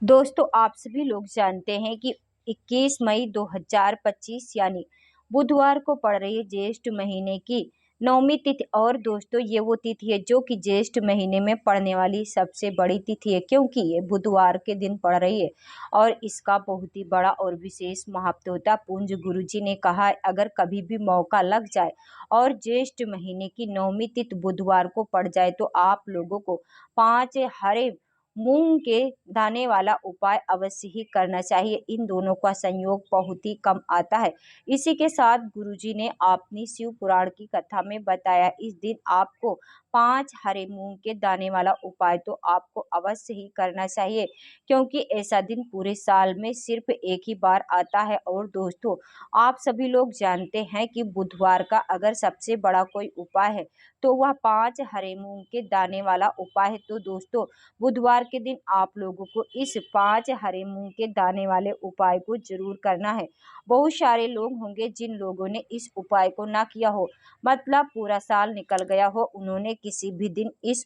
दोस्तों, आप सभी लोग जानते हैं कि 21 मई 2025 यानी बुधवार को पड़ रही है ज्येष्ठ महीने की नौमी तिथि। और दोस्तों, ये वो तिथि है जो कि ज्येष्ठ महीने में पड़ने वाली सबसे बड़ी तिथि है, क्योंकि ये बुधवार के दिन पड़ रही है और इसका बहुत ही बड़ा और विशेष महत्व होता है। पूज्य गुरु जी ने कहा है, अगर कभी भी मौका लग जाए और ज्येष्ठ महीने की नौमी तिथि बुधवार को पड़ जाए तो आप लोगों को 5 हरे मूंग के दाने वाला उपाय अवश्य ही करना चाहिए। इन दोनों का संयोग बहुत ही कम आता है। इसी के साथ गुरुजी ने अपनी शिव पुराण की कथा में बताया, इस दिन आपको 5 हरे मूंग के दाने वाला उपाय तो आपको अवश्य ही करना चाहिए, क्योंकि ऐसा दिन पूरे साल में सिर्फ एक ही बार आता है। और दोस्तों, आप सभी लोग जानते हैं कि बुधवार का अगर सबसे बड़ा कोई उपाय है तो वह 5 हरे मूंग के दाने वाला उपाय है। तो दोस्तों, बुधवार के दिन आप लोगों को इस 5 हरे मूंग के दाने वाले उपाय को जरूर करना है। बहुत सारे लोग होंगे जिन लोगों ने इस उपाय को ना किया हो, मतलब पूरा साल निकल गया हो, उन्होंने किसी भी दिन इस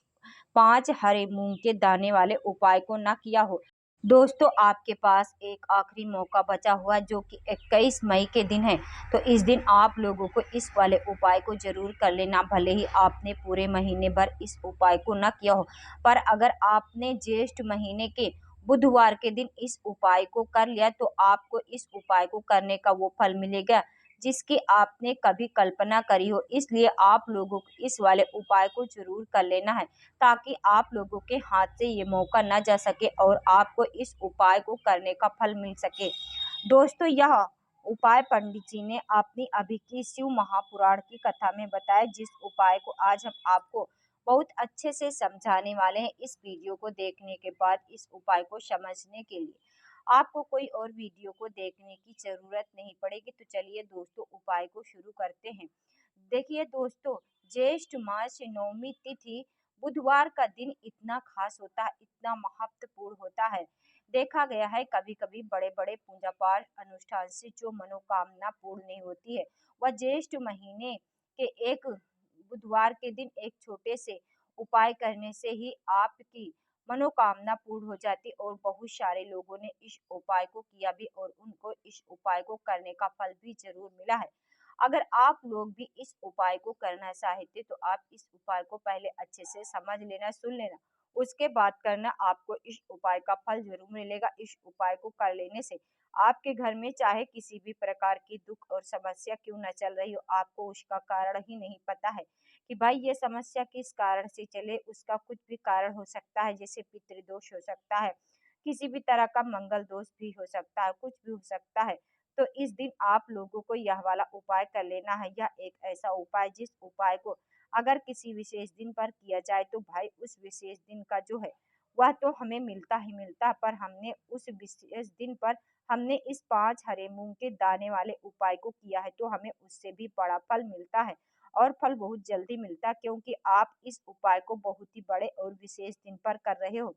5 हरे मूंग के दाने वाले उपाय को ना किया हो। दोस्तों, आपके पास एक आखिरी मौका बचा हुआ है जो कि 21 मई के दिन है। तो इस दिन आप लोगों को इस वाले उपाय को जरूर कर लेना, भले ही आपने पूरे महीने भर इस उपाय को ना किया हो। पर अगर आपने ज्येष्ठ महीने के बुधवार के दिन इस उपाय को कर लिया तो आपको इस उपाय को करने का वो फल मिलेगा जिसकी आपने कभी कल्पना करी हो। इसलिए आप लोगों को इस वाले उपाय को जरूर कर लेना है, ताकि आप लोगों के हाथ से ये मौका ना जा सके और आपको इस उपाय को करने का फल मिल सके। दोस्तों, यह उपाय पंडित जी ने अपनी अभी की शिव महापुराण की कथा में बताया, जिस उपाय को आज हम आपको बहुत अच्छे से समझाने वाले हैं। इस वीडियो को देखने के बाद इस उपाय को समझने के लिए आपको कोई और वीडियो को देखने की जरूरत नहीं पड़ेगी। तो चलिए दोस्तों, उपाय को शुरू करते हैं। देखिए दोस्तों, ज्येष्ठ मास नवमी तिथि बुधवार का दिन इतना खास होता है, इतना महत्वपूर्ण होता है। देखा गया है कभी कभी बड़े बड़े पूजा पाठ अनुष्ठान से जो मनोकामना पूर्ण नहीं होती है, वह ज्येष्ठ महीने के एक बुधवार के दिन एक छोटे से उपाय करने से ही आपकी मनोकामना पूर्ण हो जाती। और बहुत सारे लोगों ने इस उपाय को किया भी और उनको इस उपाय को करने का फल भी जरूर मिला है। अगर आप लोग भी इस उपाय को करना चाहते तो आप इस उपाय को पहले अच्छे से समझ लेना, सुन लेना, उसके बाद करना, आपको इस उपाय का फल जरूर मिलेगा। इस उपाय को कर लेने से आपके घर में चाहे किसी भी प्रकार की दुख और समस्या क्यों न चल रही हो, आपको उसका कारण ही नहीं पता है कि भाई ये समस्या किस कारण से चले। उसका कुछ भी कारण हो सकता है, जैसे पितृदोष हो सकता है, किसी भी तरह का मंगल दोष भी हो सकता है, कुछ भी हो सकता है। तो इस दिन आप लोगों को यह वाला उपाय कर लेना है। यह एक ऐसा उपाय जिस उपाय को अगर किसी विशेष दिन पर किया जाए तो भाई उस विशेष दिन का जो है वह तो हमें मिलता ही मिलता है, पर हमने उस विशेष दिन पर हमने इस 5 हरे मूंग के दाने वाले उपाय को किया है तो हमें उससे भी बड़ा फल मिलता है और फल बहुत जल्दी मिलता है, क्योंकि आप इस उपाय को बहुत ही बड़े और विशेष दिन पर कर रहे हो।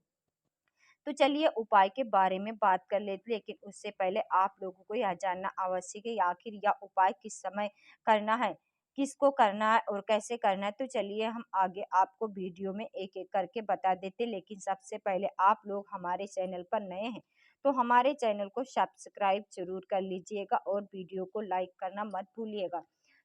तो चलिए उपाय के बारे में बात कर लेते, लेकिन उससे पहले आप लोगों को यह जानना आवश्यक है आखिर यह उपाय किस समय करना है, किसको करना है और कैसे करना है। तो चलिए हम आगे आपको वीडियो में एक एक करके बता देते, लेकिन सबसे पहले आप लोग हमारे चैनल पर नए हैं तो हमारे चैनल को सब्सक्राइब जरूर कर लीजिएगा और वीडियो को लाइक करना मत भूलिएगा।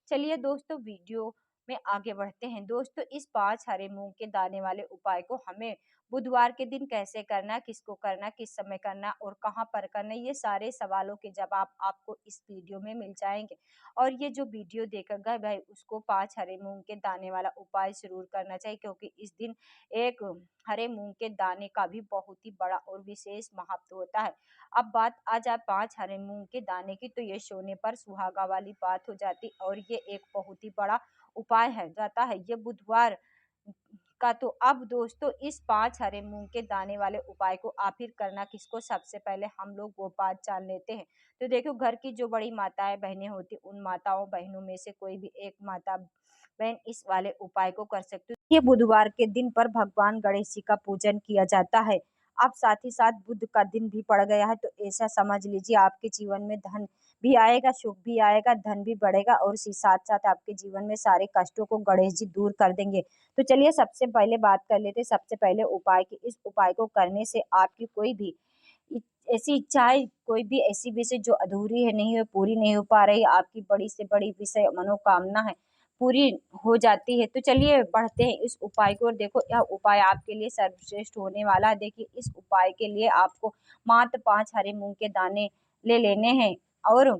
चलिए दोस्तों, वीडियो में आगे बढ़ते हैं। दोस्तों, इस 5 हरे मूंग के दाने वाले उपाय को हमें बुधवार के दिन कैसे करना, किसको करना, किस समय करना और कहाँ पर करना, ये सारे सवालों के जवाब आपको इस वीडियो में मिल जाएंगे। और ये जो वीडियो देखेगा भाई उसको 5 हरे मूंग के दाने वाला उपाय जरूर करना चाहिए, क्योंकि इस दिन एक हरे मूंग के दाने का भी बहुत ही बड़ा और विशेष महत्व होता है। अब बात आ जाए 5 हरे मूंग के दाने की, तो ये सोने पर सुहागा वाली बात हो जाती और ये एक बहुत ही बड़ा उपाय है जाता है ये बुधवार का। तो अब दोस्तों, इस 5 हरे मूंग के दाने वाले उपाय को आखिर करना किसको, सबसे पहले हम लोग वो बात जान लेते हैं। तो देखो, घर की जो बड़ी माताएं बहनें होती उन माताओं बहनों में से कोई भी एक माता बहन इस वाले उपाय को कर सकते हो। ये बुधवार के दिन पर भगवान गणेश जी का पूजन किया जाता है। अब साथ ही साथ बुध का दिन भी पड़ गया है, तो ऐसा समझ लीजिए आपके जीवन में धन भी आएगा, सुख भी आएगा, धन भी बढ़ेगा और साथ साथ आपके जीवन में सारे कष्टों को गणेश जी दूर कर देंगे। तो चलिए सबसे पहले बात कर लेते हैं सबसे पहले उपाय की। इस उपाय को करने से आपकी कोई भी इ ऐसी इच्छाएँ कोई भी ऐसी विषय जो अधूरी है, नहीं है, पूरी नहीं हो पा रही, आपकी बड़ी से बड़ी विषय मनोकामना है, पूरी हो जाती है। तो चलिए बढ़ते हैं इस उपाय की ओर। देखो यह उपाय आपके लिए सर्वश्रेष्ठ होने वाला है। देखिए इस उपाय के लिए आपको मात्र 5 हरे मूँग के दाने ले लेने हैं और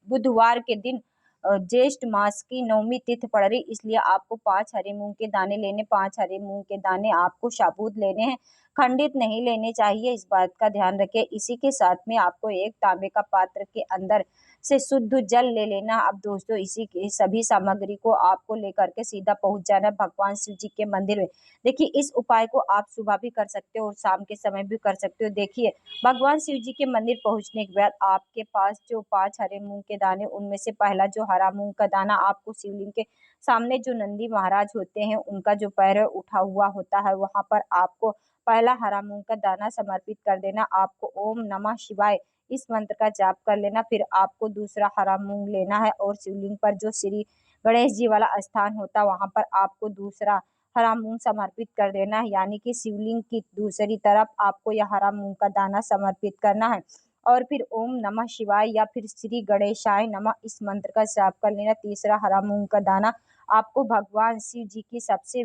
बुधवार के दिन ज्येष्ठ मास की 9वीं तिथि पड़ रही, इसलिए आपको 5 हरे मूँग के दाने लेने, 5 हरे मूँग के दाने आपको साबूत लेने हैं, खंडित नहीं लेने चाहिए, इस बात का ध्यान रखें। इसी के साथ में आपको एक तांबे का पात्र के अंदर से शुद्ध जल ले लेना। अब दोस्तों इसी की सभी सामग्री को आपको लेकर के सीधा पहुंच जाना भगवान शिव जी के मंदिर में। देखिए इस उपाय को आप सुबह भी कर सकते हो और शाम के समय भी कर सकते हो। देखिए भगवान शिव जी के मंदिर पहुंचने के बाद आपके पास जो 5 हरे मूँग के दाने, उनमें से पहला जो हरा मूँग का दाना आपको शिवलिंग के सामने जो नंदी महाराज होते हैं, उनका जो पैर है उठा हुआ होता है, वहाँ पर आपको पहला हरा मूँग का दाना समर्पित कर देना। आपको ओम नमः शिवाय इस मंत्र का जाप कर लेना। फिर आपको दूसरा हरा मूँग लेना है और शिवलिंग पर जो श्री गणेश जी वाला स्थान होता है, वहाँ पर आपको दूसरा हरा मूँग समर्पित कर देना है, यानी कि शिवलिंग की दूसरी तरफ आपको यह हरा मूँग का दाना समर्पित करना है। और फिर ओम नमः शिवाय या फिर श्री गणेशाय नमः इस मंत्र का जाप कर लेना। तीसरा हरा मूँग का दाना आपको भगवान शिव जी की सबसे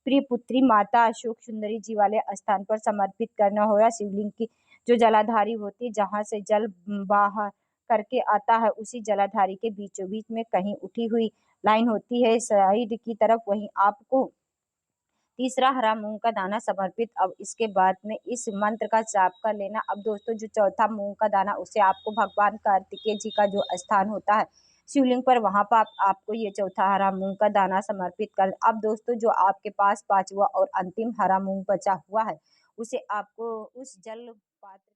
प्रिय पुत्री माता अशोक सुंदरी जी वाले स्थान पर समर्पित करना होगा। शिवलिंग की जो जलाधारी होती है, जहाँ से जल बाहर करके आता है, उसी जलाधारी के बीचों बीच में कहीं उठी हुई लाइन होती है साइड की तरफ, वहीं आपको तीसरा हरा मूँग का दाना समर्पित। अब इसके बाद में इस मंत्र का जाप कर लेना। अब दोस्तों जो चौथा मूँग का दाना, उसे आपको भगवान कार्तिकेय जी का जो स्थान होता है शिवलिंग पर, वहाँ पर आपको ये चौथा हरा मूँग का दाना समर्पित कर। अब दोस्तों जो आपके पास पांचवा और अंतिम हरा मूँग बचा हुआ है, उसे आपको उस जल पात्र